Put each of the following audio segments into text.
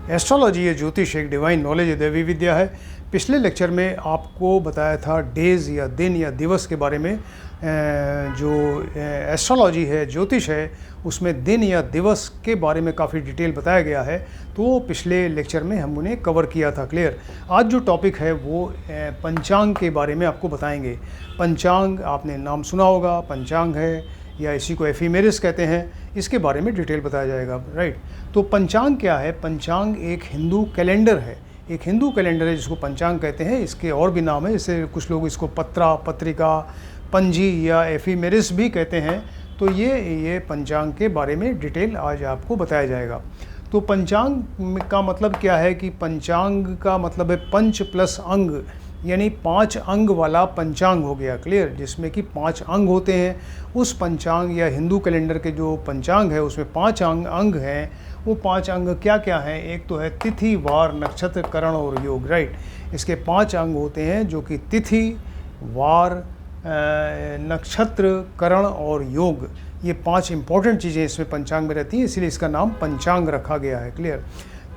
Astrology या ज्योतिष एक डिवाइन नॉलेज, दैवी विद्या है। पिछले लेक्चर में आपको बताया था डेज़ या दिन या दिवस के बारे में। जो एस्ट्रोलॉजी है, ज्योतिष है, उसमें दिन या दिवस के बारे में काफ़ी डिटेल बताया गया है। तो वो पिछले लेक्चर में हमने कवर किया था। क्लियर। आज जो टॉपिक है वो पंचांग के बारे में आपको बताएंगे। पंचांग आपने नाम सुना होगा, पंचांग है या इसी को एफीमेरिस कहते हैं, इसके बारे में डिटेल बताया जाएगा। राइट। तो पंचांग क्या है? पंचांग एक हिंदू कैलेंडर है, एक हिंदू कैलेंडर है जिसको पंचांग कहते हैं। इसके और भी नाम है, जैसे कुछ लोग इसको पत्रा, पत्रिका, पंजी या एफीमेरिस भी कहते हैं। तो ये पंचांग के बारे में डिटेल आज आपको बताया जाएगा। तो पंचांग का मतलब क्या है कि पंचांग का मतलब है पंच प्लस अंग, यानी 5 अंग वाला पंचांग हो गया। क्लियर। जिसमें कि 5 अंग होते हैं। उस पंचांग या हिंदू कैलेंडर के जो पंचांग है उसमें 5 अंग हैं। वो 5 अंग क्या क्या हैं? एक तो है तिथि, वार, नक्षत्र, करण और योग। राइट। इसके 5 अंग होते हैं जो कि तिथि, वार, नक्षत्र, करण और योग। ये 5 इंपॉर्टेंट चीज़ें इसमें पंचांग में रहती हैं, इसलिए इसका नाम पंचांग रखा गया है। क्लियर।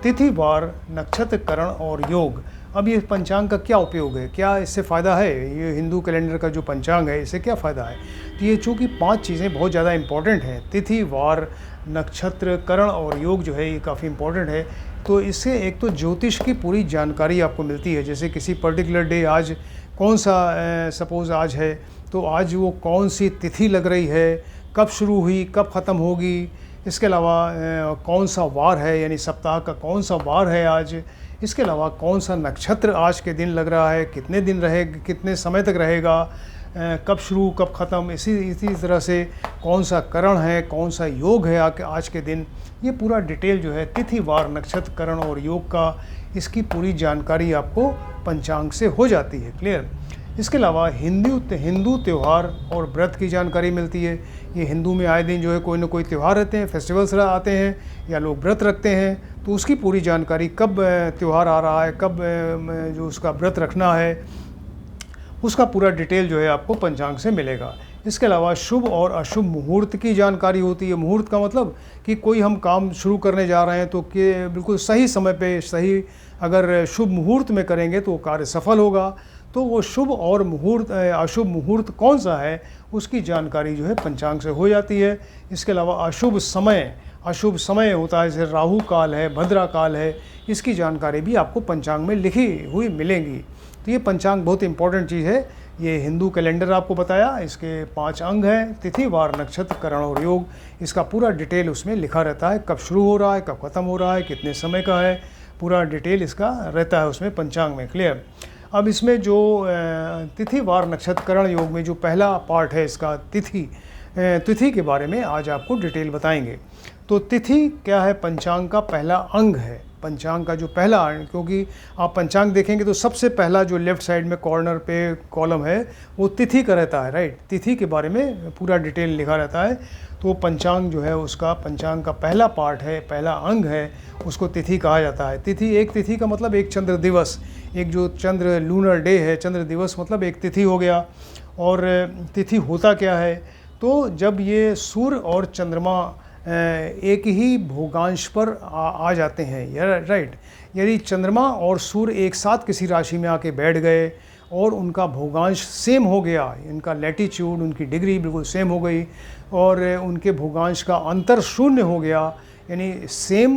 तिथि, वार, नक्षत्र, करण और योग। अब ये पंचांग का क्या उपयोग है, क्या इससे फ़ायदा है? ये हिंदू कैलेंडर का जो पंचांग है इससे क्या फ़ायदा है? तो ये चूँकि 5 चीज़ें बहुत ज़्यादा इंपॉर्टेंट हैं, तिथि, वार, नक्षत्र, करण और योग जो है ये काफ़ी इंपॉर्टेंट है। तो इससे एक तो ज्योतिष की पूरी जानकारी आपको मिलती है। जैसे किसी पर्टिकुलर डे आज कौन सा सपोज़ आज है, तो आज वो कौन सी तिथि लग रही है, कब शुरू हुई, कब ख़त्म होगी। इसके अलावा कौन सा वार है, यानी सप्ताह का कौन सा वार है आज। इसके अलावा कौन सा नक्षत्र आज के दिन लग रहा है, कितने दिन रहेगा, कितने समय तक रहेगा, कब शुरू कब ख़त्म। इसी तरह से कौन सा करण है, कौन सा योग है आज के दिन। ये पूरा डिटेल जो है तिथि, वार, नक्षत्र, करण और योग का, इसकी पूरी जानकारी आपको पंचांग से हो जाती है। क्लियर। इसके अलावा हिंदू त्यौहार और व्रत की जानकारी मिलती है। ये हिंदू में आए दिन जो है कोई ना कोई त्यौहार रहते हैं, फेस्टिवल्स आते हैं या लोग व्रत रखते हैं। तो उसकी पूरी जानकारी, कब त्यौहार आ रहा है, कब जो उसका व्रत रखना है, उसका पूरा डिटेल जो है आपको पंचांग से मिलेगा। इसके अलावा शुभ और अशुभ मुहूर्त की जानकारी होती है। मुहूर्त का मतलब कि कोई हम काम शुरू करने जा रहे हैं तो कि बिल्कुल सही समय पे, सही अगर शुभ मुहूर्त में करेंगे तो कार्य सफल होगा। तो वो शुभ और अशुभ मुहूर्त कौन सा है, उसकी जानकारी जो है पंचांग से हो जाती है। इसके अलावा अशुभ समय होता है, जैसे राहु काल है, भद्रा काल है, इसकी जानकारी भी आपको पंचांग में लिखी हुई मिलेंगी। तो ये पंचांग बहुत इंपॉर्टेंट चीज़ है। ये हिंदू कैलेंडर आपको बताया, इसके 5 अंग हैं, तिथि, वार, नक्षत्र, करण और योग। इसका पूरा डिटेल उसमें लिखा रहता है, कब शुरू हो रहा है, कब ख़त्म हो रहा है, कितने समय का है, पूरा डिटेल इसका रहता है उसमें पंचांग में। क्लियर। अब इसमें जो तिथि, वार, नक्षत्र, करण, योग में जो पहला पार्ट है इसका तिथि के बारे में आज आपको डिटेल बताएंगे। तो तिथि क्या है? पंचांग का पहला अंग है। पंचांग का जो पहला अंग, क्योंकि आप पंचांग देखेंगे तो सबसे पहला जो लेफ्ट साइड में कॉर्नर पे कॉलम है वो तिथि का रहता है। राइट। तिथि के बारे में पूरा डिटेल लिखा रहता है। तो पंचांग जो है उसका, पंचांग का पहला पार्ट है, पहला अंग है, उसको तिथि कहा जाता है। तिथि का मतलब एक चंद्र दिवस, एक जो चंद्र लूनर डे है, चंद्र दिवस मतलब एक तिथि हो गया। और तिथि होता क्या है? तो जब ये सूर्य और चंद्रमा एक ही भोगांश पर आ जाते हैं। राइट। यदि चंद्रमा और सूर्य एक साथ किसी राशि में आके बैठ गए और उनका भोगांश सेम हो गया, इनका लैटिट्यूड, उनकी डिग्री बिल्कुल सेम हो गई और उनके भोगांश का अंतर 0 हो गया, यानी सेम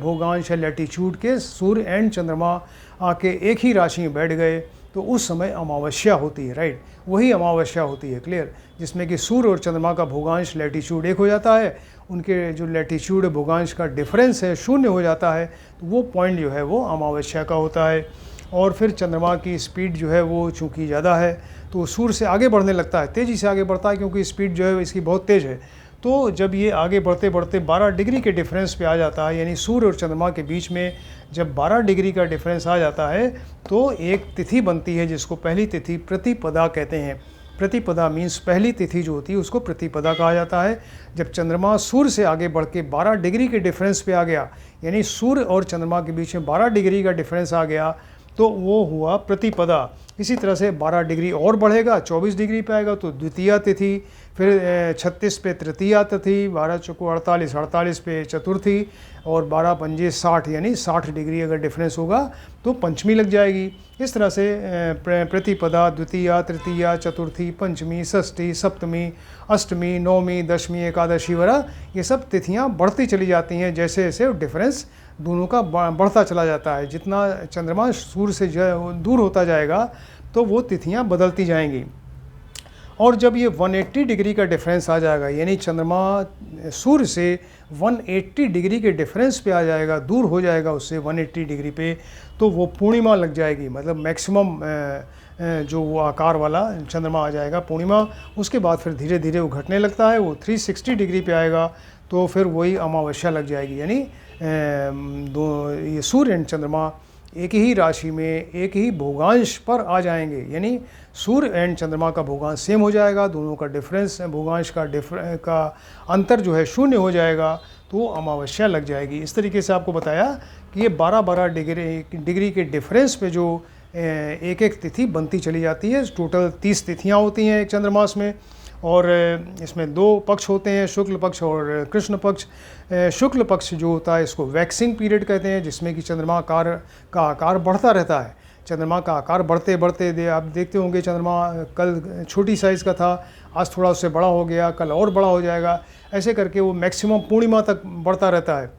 भोगांश है लैटिट्यूड के सूर्य एंड चंद्रमा आके एक ही राशि में बैठ गए, तो उस समय अमावस्या होती है। राइट। वही अमावस्या होती है। क्लियर। जिसमें कि सूर्य और चंद्रमा का भोगांश लैटिट्यूड एक हो जाता है, उनके जो लैटिट्यूड भोगांश का डिफरेंस है 0 हो जाता है। तो वो पॉइंट जो है वो अमावस्या का होता है। और फिर चंद्रमा की स्पीड जो है वो चूँकि ज़्यादा है तो सूर्य से आगे बढ़ने लगता है, तेज़ी से आगे बढ़ता है, क्योंकि स्पीड जो है इसकी बहुत तेज़ है। तो जब ये आगे बढ़ते बढ़ते 12 डिग्री के डिफरेंस पे आ जाता है, यानी सूर्य और चंद्रमा के बीच में जब 12 डिग्री का डिफरेंस आ जाता है तो एक तिथि बनती है जिसको पहली तिथि प्रतिपदा कहते हैं। प्रतिपदा मीन्स पहली तिथि जो होती है उसको प्रतिपदा कहा जाता है। जब चंद्रमा सूर्य से आगे बढ़ के 12 डिग्री के डिफरेंस पे आ गया, यानी सूर्य और चंद्रमा के बीच में 12 डिग्री का डिफरेंस आ गया, तो वो हुआ प्रतिपदा। इसी तरह से 12 डिग्री और बढ़ेगा, 24 डिग्री पे आएगा तो द्वितीया तिथि, फिर 36 पे तृतीया तिथि, 12 चौको 48, 48 पे चतुर्थी, और 12 पंजे 60, यानी 60 डिग्री अगर डिफरेंस होगा तो पंचमी लग जाएगी। इस तरह से प्रतिपदा, द्वितीया, तृतीया, चतुर्थी, पंचमी, षष्ठी, सप्तमी, अष्टमी, नवमी, दशमी, एकादशी वगैरह ये सब तिथियां बढ़ती चली जाती हैं। जैसे जैसे डिफरेंस दोनों का बढ़ता चला जाता है, जितना चंद्रमा सूर्य से दूर होता जाएगा तो वो तिथियां बदलती जाएंगी। और जब ये 180 डिग्री का डिफरेंस आ जाएगा, यानी चंद्रमा सूर्य से 180 डिग्री के डिफरेंस पे आ जाएगा, दूर हो जाएगा उससे 180 डिग्री पे, तो वो पूर्णिमा लग जाएगी। मतलब मैक्सिमम जो वो आकार वाला चंद्रमा आ जाएगा पूर्णिमा। उसके बाद फिर धीरे धीरे वो घटने लगता है, वो 360 डिग्री पे आएगा तो फिर वही अमावस्या लग जाएगी। यानी ये सूर्य एंड चंद्रमा एक ही राशि में एक ही भोगांश पर आ जाएंगे, यानी सूर्य एंड चंद्रमा का भोगांश सेम हो जाएगा, दोनों का डिफरेंस भोगांश का अंतर जो है शून्य हो जाएगा, तो अमावस्या लग जाएगी। इस तरीके से आपको बताया कि ये 12-12 डिग्री के डिफरेंस पे जो एक एक तिथि बनती चली जाती है। टोटल 30 तिथियाँ होती हैं एक चंद्रमास में, और इसमें 2 पक्ष होते हैं, शुक्ल पक्ष और कृष्ण पक्ष। शुक्ल पक्ष जो होता है इसको वैक्सिंग पीरियड कहते हैं, जिसमें कि चंद्रमा का आकार बढ़ता रहता है। चंद्रमा का आकार बढ़ते बढ़ते आप देखते होंगे, चंद्रमा कल छोटी साइज़ का था, आज थोड़ा उससे बड़ा हो गया, कल और बड़ा हो जाएगा, ऐसे करके वो मैक्सिमम पूर्णिमा तक बढ़ता रहता है,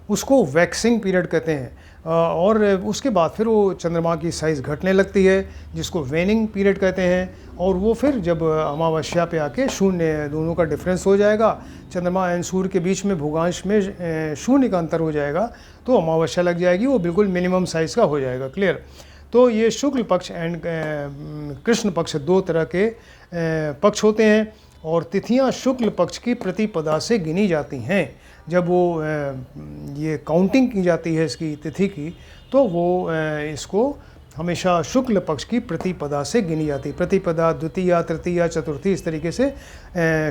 उसको वैक्सिंग पीरियड कहते हैं। और उसके बाद फिर वो चंद्रमा की साइज़ घटने लगती है, जिसको वेनिंग पीरियड कहते हैं। और वो फिर जब अमावस्या पे आके शून्य दोनों का डिफरेंस हो जाएगा, चंद्रमा एंड सूर्य के बीच में भोगांश में शून्य का अंतर हो जाएगा, तो अमावस्या लग जाएगी, वो बिल्कुल मिनिमम साइज़ का हो जाएगा। क्लियर? तो ये शुक्ल पक्ष एंड कृष्ण पक्ष 2 तरह के पक्ष होते हैं, और तिथियां शुक्ल पक्ष की प्रतिपदा से गिनी जाती हैं। जब वो ये काउंटिंग की जाती है इसकी तिथि की, तो वो इसको हमेशा शुक्ल पक्ष की प्रतिपदा से गिनी जाती है। प्रतिपदा, द्वितीया, तृतीया, चतुर्थी, इस तरीके से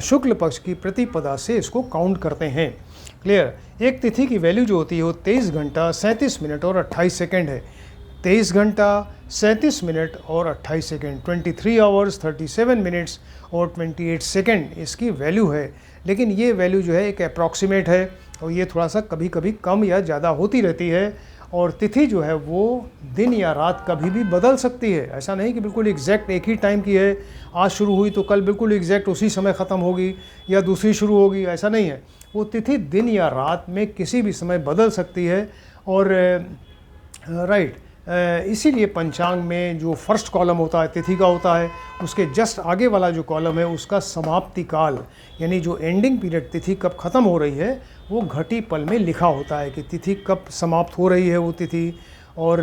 शुक्ल पक्ष की प्रतिपदा से इसको काउंट करते हैं। क्लियर? एक तिथि की वैल्यू जो होती है वो 23 घंटा 37 मिनट और 28 सेकेंड है। 23 घंटा 37 मिनट और 28 सेकेंड, 23 आवर्स 37 मिनट्स और 28 सेकेंड इसकी वैल्यू है। लेकिन ये वैल्यू जो है एक अप्रॉक्सीमेट है, और ये थोड़ा सा कभी कभी कम या ज़्यादा होती रहती है। और तिथि जो है वो दिन या रात कभी भी बदल सकती है। ऐसा नहीं कि बिल्कुल एग्जैक्ट एक ही टाइम की है, आज शुरू हुई तो कल बिल्कुल एग्जैक्ट उसी समय ख़त्म होगी या दूसरी शुरू होगी, ऐसा नहीं है। वो तिथि दिन या रात में किसी भी समय बदल सकती है। और राइट, इसीलिए पंचांग में जो फर्स्ट कॉलम होता है तिथि का होता है, उसके जस्ट आगे वाला जो कॉलम है उसका समाप्ति काल, यानी जो एंडिंग पीरियड तिथि कब ख़त्म हो रही है वो घटी पल में लिखा होता है कि तिथि कब समाप्त हो रही है वो तिथि, और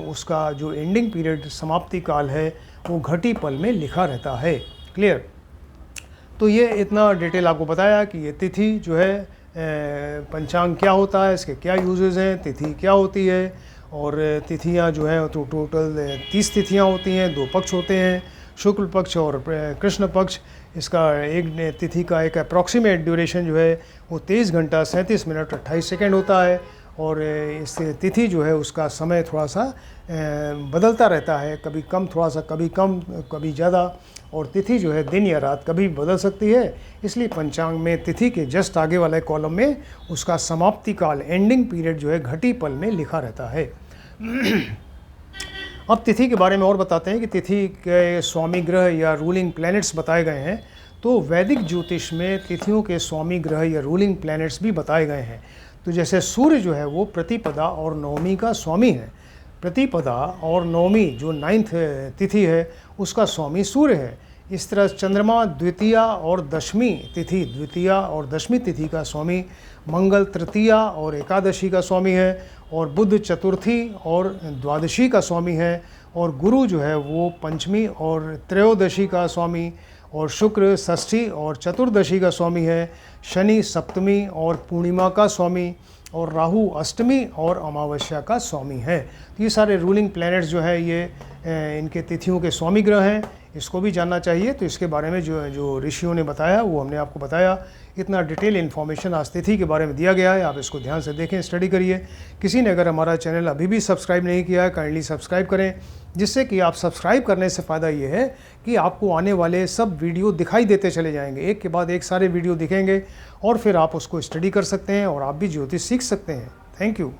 उसका जो एंडिंग पीरियड समाप्ति काल है वो घटी पल में लिखा रहता है। क्लियर? तो ये इतना डिटेल आपको बताया कि ये तिथि जो है पंचांग क्या होता है, इसके क्या यूजेस हैं, तिथि क्या होती है। और तिथियां जो है तो टोटल 30 तिथियां होती हैं, 2 पक्ष होते हैं, शुक्ल पक्ष और कृष्ण पक्ष। इसका एक तिथि का एक अप्रॉक्सीमेट ड्यूरेशन जो है वो 23 घंटा 37 मिनट 28 सेकेंड होता है। और इस तिथि जो है उसका समय थोड़ा सा बदलता रहता है, कभी कम, थोड़ा सा कभी कम, कभी ज़्यादा। और तिथि जो है दिन या रात कभी बदल सकती है, इसलिए पंचांग में तिथि के जस्ट आगे वाले कॉलम में उसका समाप्ति काल, एंडिंग पीरियड जो है घटी पल में लिखा रहता है। अब तिथि के बारे में और बताते हैं कि तिथि के स्वामी ग्रह या रूलिंग प्लैनेट्स बताए गए हैं। तो वैदिक ज्योतिष में तिथियों के स्वामी ग्रह या रूलिंग प्लैनेट्स भी बताए गए हैं। तो जैसे सूर्य जो है वो प्रतिपदा और नवमी का स्वामी है। प्रतिपदा और नवमी जो 9th तिथि है उसका स्वामी सूर्य है। इस तरह चंद्रमा द्वितीया और दशमी तिथि का स्वामी मंगल तृतीया और एकादशी का स्वामी है, और बुध चतुर्थी और द्वादशी का स्वामी है, और गुरु जो है वो पंचमी और त्रयोदशी का स्वामी, और शुक्र षष्ठी और चतुर्दशी का स्वामी है, शनि सप्तमी और पूर्णिमा का स्वामी, और राहु अष्टमी और अमावस्या का स्वामी है। तो ये सारे रूलिंग प्लैनेट्स जो है ये इनके तिथियों के स्वामी ग्रह हैं। इसको भी जानना चाहिए। तो इसके बारे में जो ऋषियों ने बताया वो हमने आपको बताया। इतना डिटेल इन्फॉर्मेशन आज तिथि के बारे में दिया गया है, आप इसको ध्यान से देखें, स्टडी करिए। किसी ने अगर हमारा चैनल अभी भी सब्सक्राइब नहीं किया है, काइंडली सब्सक्राइब करें, जिससे कि आप सब्सक्राइब करने से फ़ायदा ये है कि आपको आने वाले सब वीडियो दिखाई देते चले जाएंगे, एक के बाद एक सारे वीडियो दिखेंगे और फिर आप उसको स्टडी कर सकते हैं और आप भी ज्योतिष सीख सकते हैं। Thank you.